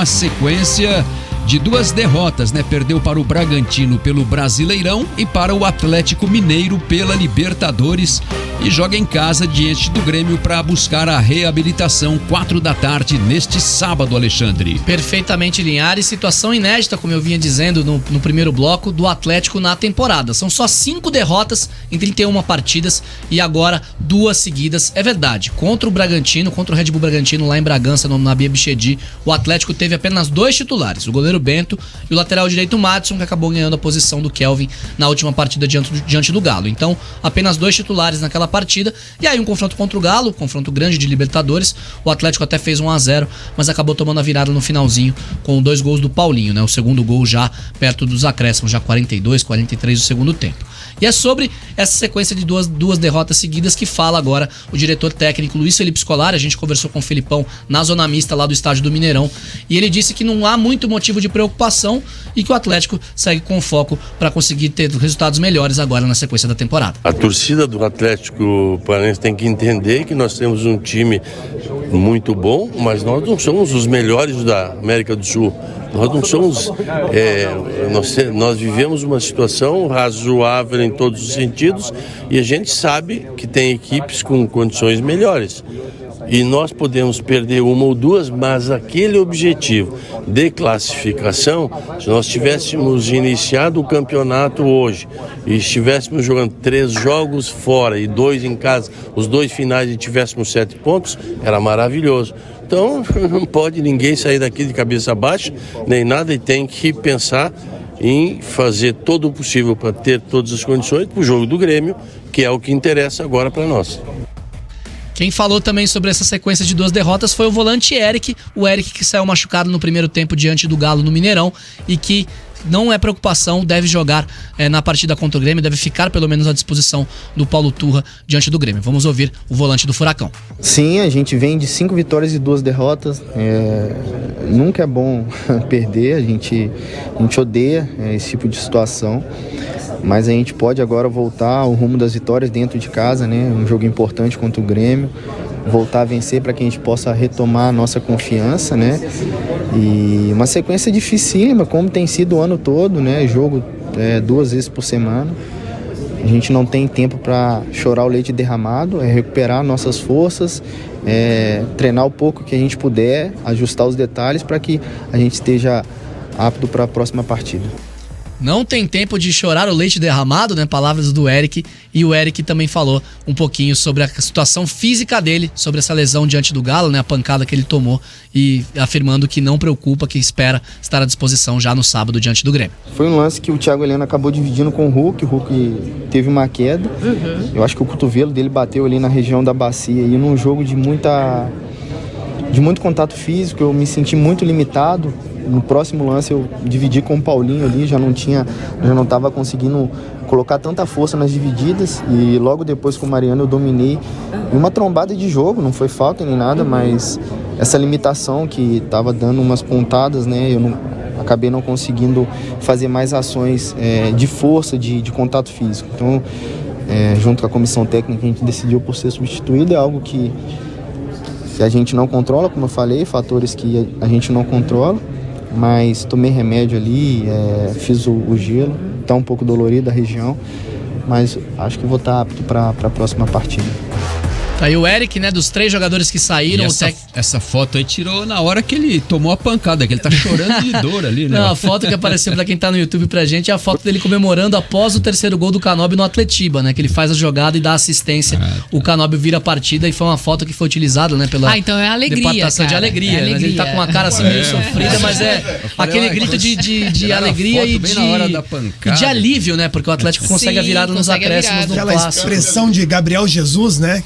uma sequência de 2 derrotas, né? Perdeu para o Bragantino pelo Brasileirão e para o Atlético Mineiro pela Libertadores e joga em casa diante do Grêmio para buscar a reabilitação 4 da tarde neste sábado, Alexandre. Perfeitamente, Linhares, situação inédita, como eu vinha dizendo no primeiro bloco, do Atlético na temporada. São só 5 derrotas em 31 partidas e agora 2 seguidas. É verdade, contra o Bragantino, contra o Red Bull Bragantino lá em Bragança, no Nabi Abichedi, o Atlético teve apenas 2 titulares, o goleiro Bento e o lateral direito Madison, que acabou ganhando a posição do Kelvin na última partida diante do Galo. Então, apenas 2 titulares naquela partida, e aí um confronto contra o Galo, confronto grande de Libertadores. O Atlético até fez 1-0, mas acabou tomando a virada no finalzinho com 2 gols do Paulinho, né? O segundo gol já perto dos acréscimos, já 42, 43 do segundo tempo. E é sobre essa sequência de duas derrotas seguidas que fala agora o diretor técnico Luiz Felipe Scolari. A gente conversou com o Felipão na zona mista lá do estádio do Mineirão e ele disse que não há muito motivo de preocupação e que o Atlético segue com foco para conseguir ter resultados melhores agora na sequência da temporada. A torcida do Atlético Paranaense tem que entender que nós temos um time muito bom, mas nós não somos os melhores da América do Sul. Nós não somos... nós vivemos uma situação razoável em todos os sentidos e a gente sabe que tem equipes com condições melhores. E nós podemos perder 1 ou 2, mas aquele objetivo de classificação, se nós tivéssemos iniciado o campeonato hoje e estivéssemos jogando 3 jogos fora e 2 em casa, os 2 finais e tivéssemos 7 pontos, era maravilhoso. Então não pode ninguém sair daqui de cabeça baixa, nem nada, e tem que pensar em fazer todo o possível para ter todas as condições para o jogo do Grêmio, que é o que interessa agora para nós. Quem falou também sobre essa sequência de 2 derrotas foi o volante Eric. O Eric que saiu machucado no primeiro tempo diante do Galo no Mineirão e que não é preocupação, deve jogar na partida contra o Grêmio, deve ficar pelo menos à disposição do Paulo Turra diante do Grêmio. Vamos ouvir o volante do Furacão. Sim, a gente vem de 5 vitórias e 2 derrotas. Nunca é bom perder, a gente odeia esse tipo de situação. Mas a gente pode agora voltar ao rumo das vitórias dentro de casa, né? Um jogo importante contra o Grêmio, voltar a vencer para que a gente possa retomar a nossa confiança, né? E uma sequência dificílima, como tem sido o ano todo, né? Jogo 2 vezes por semana. A gente não tem tempo para chorar o leite derramado, é recuperar nossas forças, treinar o pouco que a gente puder, ajustar os detalhes para que a gente esteja apto para a próxima partida. Não tem tempo de chorar o leite derramado, né? Palavras do Eric. E o Eric também falou um pouquinho sobre a situação física dele, sobre essa lesão diante do Galo, né? A pancada que ele tomou, e afirmando que não preocupa, que espera estar à disposição já no sábado diante do Grêmio. Foi um lance que o Thiago Heleno acabou dividindo com o Hulk teve uma queda. Eu acho que o cotovelo dele bateu ali na região da bacia, e num jogo de muito contato físico, eu me senti muito limitado. No próximo lance eu dividi com o Paulinho ali, já não estava conseguindo colocar tanta força nas divididas, e logo depois com o Mariano eu dominei uma trombada de jogo, não foi falta nem nada, mas essa limitação que estava dando umas pontadas, né, acabei não conseguindo fazer mais ações de força, de contato físico. Então, junto com a comissão técnica, a gente decidiu por ser substituído, é algo que a gente não controla, como eu falei, fatores que a gente não controla. Mas tomei remédio ali, fiz o gelo, tá um pouco dolorido a região, mas acho que vou estar apto para a próxima partida. Tá aí o Eric, né, dos 3 jogadores que saíram. Essa foto aí tirou na hora que ele tomou a pancada, que ele tá chorando de dor ali, né? Não, a foto que apareceu pra quem tá no YouTube pra gente é a foto dele comemorando após o 3º gol do Canóbio no Atletiba, né? Que ele faz a jogada e dá assistência. O Canóbio vira a partida, e foi uma foto que foi utilizada, né, pela então é alegria, departação de alegria. Mas ele tá com uma cara assim meio sofrida, mas aquele grito de alegria e bem na hora da pancada. E de alívio, né? Porque o Atlético consegue a virada nos acréscimos no Aquela expressão de Gabriel Jesus, né?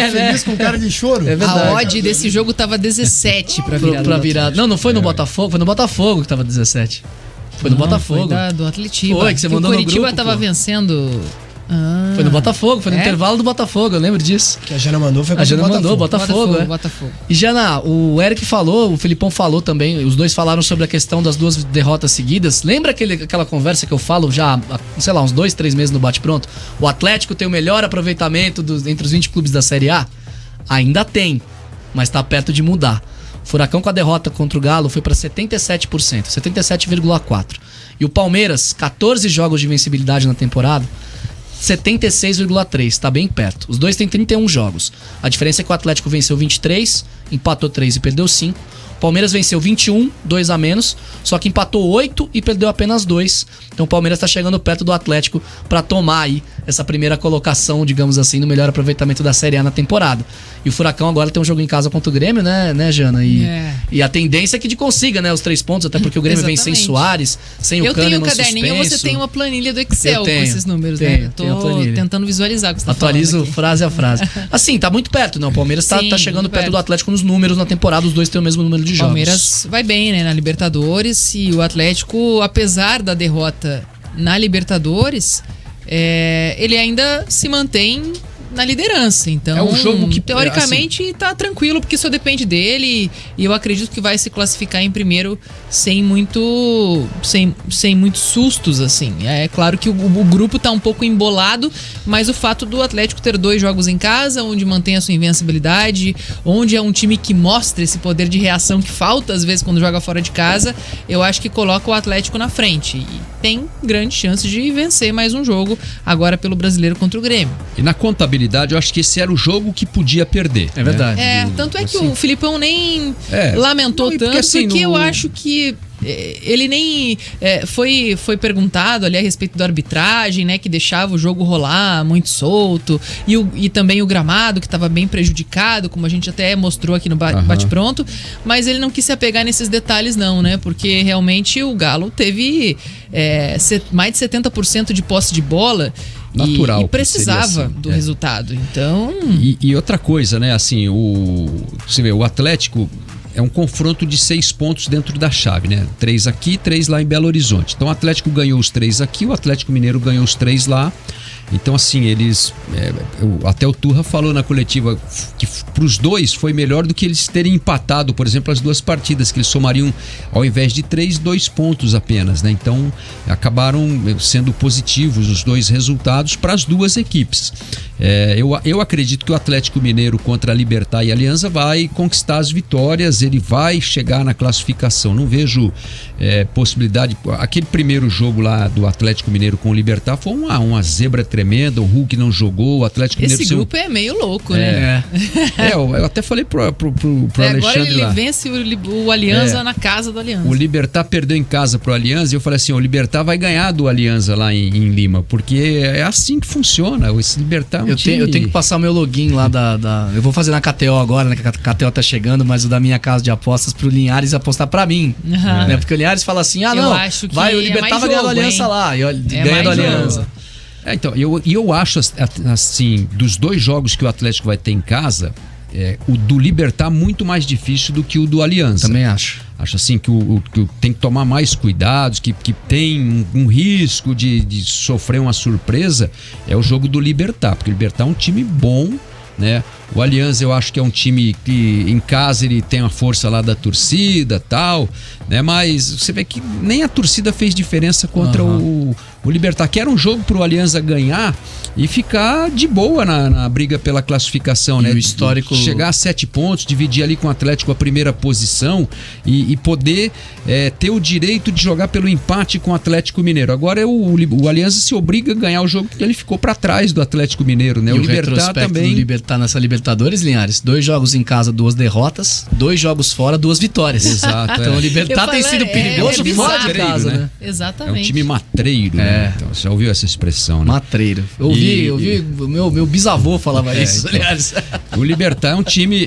Feliz com cara de choro. É verdade. A odd desse jogo tava 17 pra virada. Não foi no Botafogo, foi no Botafogo que tava 17. Foi no Botafogo. Foi do Atletiba. Foi, que você mandou no grupo. O Curitiba tava vencendo. Foi no Botafogo, foi no intervalo do Botafogo, eu lembro disso. Que a Jana mandou, foi contra o Botafogo. Botafogo. E Jana, o Eric falou, o Felipão falou também, os dois falaram sobre a questão das 2 derrotas seguidas. Lembra aquela conversa que eu falo já há, sei lá, uns 2, 3 meses no Bate-Pronto? O Atlético tem o melhor aproveitamento entre os 20 clubes da Série A? Ainda tem, mas tá perto de mudar. Furacão com a derrota contra o Galo foi para 77%, 77,4%. E o Palmeiras, 14 jogos de invencibilidade na temporada, 76,3%, tá bem perto. Os dois têm 31 jogos. A diferença é que o Atlético venceu 23, empatou 3 e perdeu 5. O Palmeiras venceu 21, 2 a menos, só que empatou 8 e perdeu apenas 2. Então o Palmeiras tá chegando perto do Atlético para tomar aí essa primeira colocação, digamos assim, no melhor aproveitamento da Série A na temporada. E o Furacão agora tem um jogo em casa contra o Grêmio, né, Jana? E a tendência é que consiga, né, os 3 pontos, até porque o Grêmio vem sem Soares, sem o Kahneman suspenso. Eu tenho um caderninho, você tem uma planilha do Excel com esses números, né? Eu tô tentando visualizar o que você tá Atualizo falando frase a frase. Assim, tá muito perto, né? O Palmeiras tá chegando perto do Atlético nos números na temporada, os dois têm o mesmo número de jogos. O Palmeiras vai bem, né, na Libertadores, e o Atlético, apesar da derrota na Libertadores, ele ainda se mantém na liderança. Então, é um jogo que teoricamente tá tranquilo, porque só depende dele, e eu acredito que vai se classificar em primeiro sem muitos sustos, assim. É claro que o grupo tá um pouco embolado, mas o fato do Atlético ter 2 jogos em casa, onde mantém a sua invencibilidade, onde é um time que mostra esse poder de reação que falta às vezes quando joga fora de casa, eu acho que coloca o Atlético na frente e tem grande chance de vencer mais um jogo agora pelo Brasileiro contra o Grêmio. E na contabilidade, eu acho que esse era o jogo que podia perder. É verdade. Tanto é que o Filipão nem lamentou tanto, porque eu acho que ele nem foi perguntado ali a respeito da arbitragem, né, que deixava o jogo rolar muito solto, e também o gramado que estava bem prejudicado, como a gente até mostrou aqui no Bate-Pronto, mas ele não quis se apegar nesses detalhes não, né, porque realmente o Galo teve mais de 70% de posse de bola natural, e precisava assim, do resultado. Então, e outra coisa, né, assim, você vê, o Atlético é um confronto de 6 pontos dentro da chave, né? 3 aqui, 3 lá em Belo Horizonte. Então o Atlético ganhou os 3 aqui, o Atlético Mineiro ganhou os 3 lá. Então assim, eles... até o Turra falou na coletiva que para os dois foi melhor do que eles terem empatado, por exemplo, as 2 partidas, que eles somariam, ao invés de 3, 2 pontos apenas, né? Então acabaram sendo positivos os 2 resultados para as 2 equipes. Eu acredito que o Atlético Mineiro contra a Libertad e a Alianza vai conquistar as vitórias, ele vai chegar na classificação. Não vejo possibilidade. Aquele primeiro jogo lá do Atlético Mineiro com o Libertad foi uma zebra tremenda, o Hulk não jogou, o Atlético Mineiro... Esse grupo é meio louco, né? Eu até falei pro Alexandre agora ele lá. Vence o Alianza na casa do Alianza. O Libertad perdeu em casa pro Alianza e eu falei assim, o Libertad vai ganhar do Alianza lá em Lima, porque é assim que funciona, esse Libertad eu tenho que passar o meu login lá eu vou fazer na KTO agora, né, que a KTO tá chegando, mas o da minha casa de apostas pro Linhares apostar pra mim, né, porque o Linhares fala assim, o Libertad vai ganhar do Alianza lá, e ganha do Alianza. Então, eu acho assim, dos 2 jogos que o Atlético vai ter em casa, o do Libertad muito mais difícil do que o do Alianza. Também acho. Acho assim que tem que tomar mais cuidados, que tem um risco de sofrer uma surpresa, é o jogo do Libertad, porque o Libertad é um time bom, né? O Alianza eu acho que é um time que em casa ele tem a força lá da torcida, tal, né? Mas você vê que nem a torcida fez diferença contra o Libertad, que era um jogo pro Alianza ganhar e ficar de boa na briga pela classificação, né? O histórico... Chegar a 7 pontos, dividir ali com o Atlético a primeira posição e poder ter o direito de jogar pelo empate com o Atlético Mineiro. Agora o Alianza se obriga a ganhar o jogo porque ele ficou para trás do Atlético Mineiro, né? E o Libertad também. O Libertad nessa Libertadores, Linhares, 2 jogos em casa, 2 derrotas, 2 jogos fora, 2 vitórias. Exato. Então o Libertad tem sido perigoso fora de casa, né? Exatamente. É um time matreiro, né? Então, você já ouviu essa expressão, né? Matreiro. Eu ouvi meu bisavô falava isso, então, aliás. O Libertad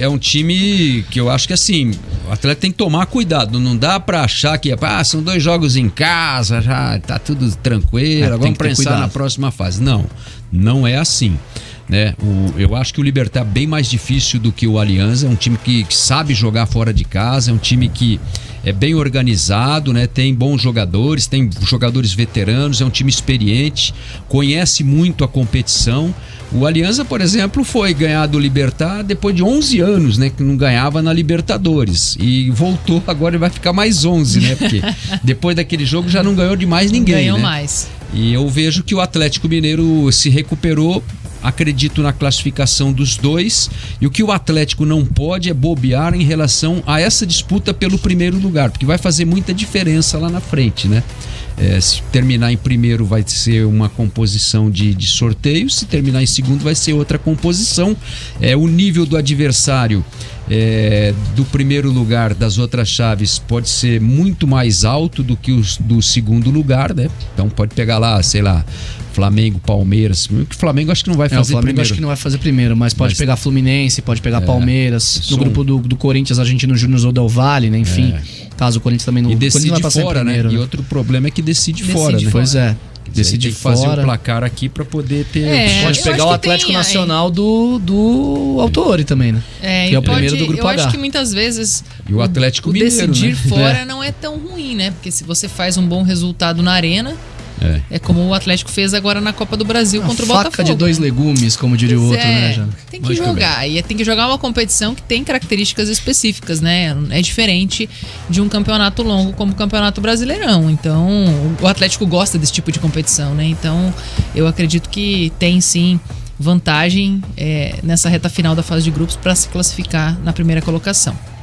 é um time que eu acho que assim, o atleta tem que tomar cuidado, não dá pra achar que são 2 jogos em casa, já tá tudo tranquilo, vamos pensar na próxima fase. Não é assim, né? Eu acho que o Libertad é bem mais difícil do que o Alianza, é um time que sabe jogar fora de casa, é um time que é bem organizado, né? Tem bons jogadores, tem jogadores veteranos, é um time experiente, conhece muito a competição. O Alianza, por exemplo, foi ganhar do Libertad depois de 11 anos, né? Que não ganhava na Libertadores. E voltou, agora vai ficar mais 11, né? Porque depois daquele jogo já não ganhou de mais ninguém, ganhou né? mais. E eu vejo que o Atlético Mineiro se recuperou acredito na classificação dos dois, e o que o Atlético não pode é bobear em relação a essa disputa pelo primeiro lugar, porque vai fazer muita diferença lá na frente, né? Se terminar em primeiro vai ser uma composição de sorteio, se terminar em segundo vai ser outra composição. O nível do adversário do primeiro lugar das outras chaves pode ser muito mais alto do que os do segundo lugar, né? Então pode pegar lá, sei lá, Flamengo, Palmeiras. O Flamengo acho que não vai fazer o Flamengo primeiro. acho que não vai fazer primeiro, mas pode pegar Fluminense, pode pegar Palmeiras. No grupo do Corinthians, Argentino Júnior ou Del Valle, né? Enfim, caso o Corinthians também não... E decide vai passar fora, primeiro, né? E outro problema é que decide fora, né? Pois é. Decide tem que fazer o placar aqui para poder ter... Pode pegar o Atlético Nacional do Autori também, né? Que é o primeiro do grupo eu H. acho que muitas vezes e o Atlético Mineiro, decidir né? fora não é tão ruim, né? Porque se você faz um bom resultado na Arena... É como o Atlético fez agora na Copa do Brasil contra o Botafogo. Faca de dois legumes, como diria o outro, né, Jana? Tem que jogar. E tem que jogar uma competição que tem características específicas, né? É diferente de um campeonato longo como o Campeonato Brasileirão. Então, o Atlético gosta desse tipo de competição, né? Então, eu acredito que tem sim vantagem nessa reta final da fase de grupos para se classificar na primeira colocação.